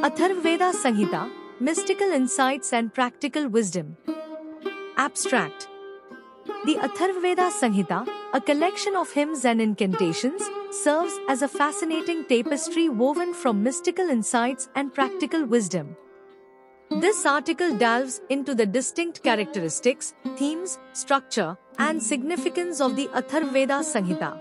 Atharvaveda Sanhita, Mystical Insights and Practical Wisdom. Abstract. The Atharvaveda Sanhita, a collection of hymns and incantations, serves as a fascinating tapestry woven from mystical insights and practical wisdom. This article delves into the distinct characteristics, themes, structure, and significance of the Atharvaveda Sanhita.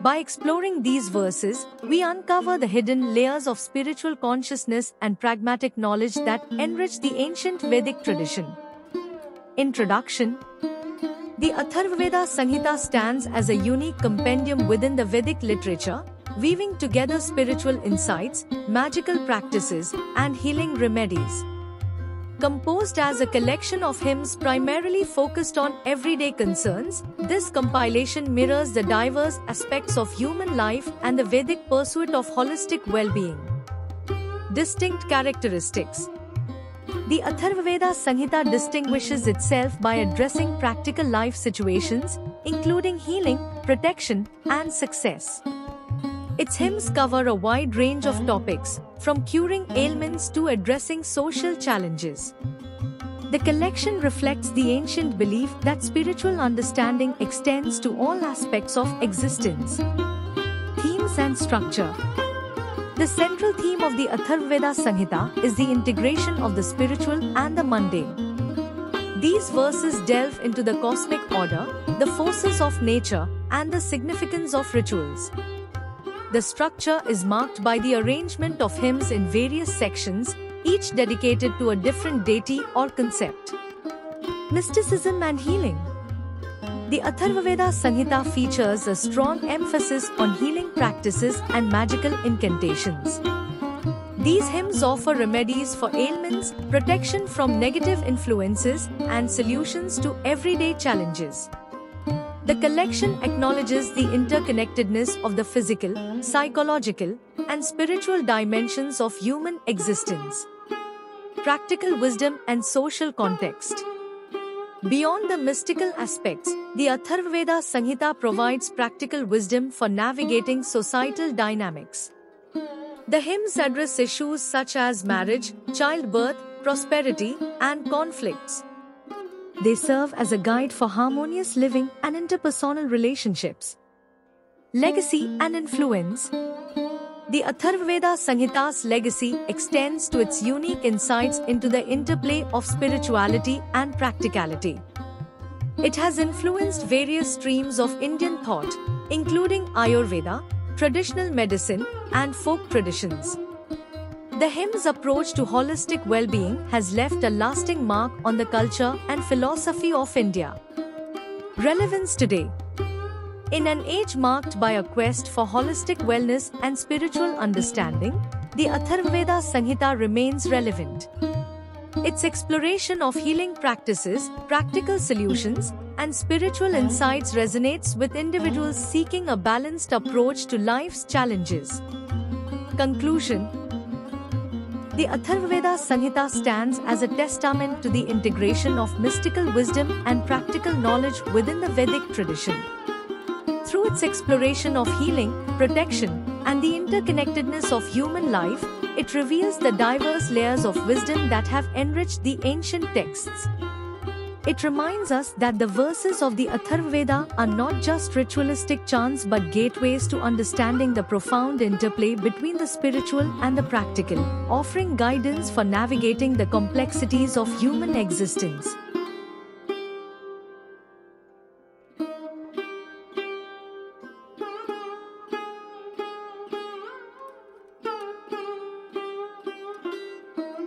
By exploring these verses, we uncover the hidden layers of spiritual consciousness and pragmatic knowledge that enrich the ancient Vedic tradition. Introduction. The Atharvaveda Sanhita stands as a unique compendium within the Vedic literature, weaving together spiritual insights, magical practices, and healing remedies. Composed as a collection of hymns primarily focused on everyday concerns, this compilation mirrors the diverse aspects of human life and the Vedic pursuit of holistic well-being. Distinct characteristics. The Atharvaveda Sanhita distinguishes itself by addressing practical life situations, including healing, protection, and success. Its hymns cover a wide range of topics, from curing ailments to addressing social challenges. The collection reflects the ancient belief that spiritual understanding extends to all aspects of existence. Themes and structure. The central theme of the Atharvaveda Sanhita is the integration of the spiritual and the mundane. These verses delve into the cosmic order, the forces of nature, and the significance of rituals. The structure is marked by the arrangement of hymns in various sections, each dedicated to a different deity or concept. Mysticism and healing. The Atharvaveda Sanhita features a strong emphasis on healing practices and magical incantations. These hymns offer remedies for ailments, protection from negative influences, and solutions to everyday challenges. The collection acknowledges the interconnectedness of the physical, psychological, and spiritual dimensions of human existence. Practical wisdom and social context. Beyond the mystical aspects, the Atharvaveda Sanhita provides practical wisdom for navigating societal dynamics. The hymns address issues such as marriage, childbirth, prosperity, and conflicts. They serve as a guide for harmonious living and interpersonal relationships. Legacy and influence. The Atharvaveda Sanhita's legacy extends to its unique insights into the interplay of spirituality and practicality. It has influenced various streams of Indian thought, including Ayurveda, traditional medicine, and folk traditions. The hymn's approach to holistic well-being has left a lasting mark on the culture and philosophy of India. Relevance today. In an age marked by a quest for holistic wellness and spiritual understanding, the Atharvaveda Sanhita remains relevant. Its exploration of healing practices, practical solutions, and spiritual insights resonates with individuals seeking a balanced approach to life's challenges. Conclusion. The Atharvaveda Sanhita stands as a testament to the integration of mystical wisdom and practical knowledge within the Vedic tradition. Through its exploration of healing, protection, and the interconnectedness of human life, it reveals the diverse layers of wisdom that have enriched the ancient texts. It reminds us that the verses of the Atharvaveda are not just ritualistic chants but gateways to understanding the profound interplay between the spiritual and the practical, offering guidance for navigating the complexities of human existence.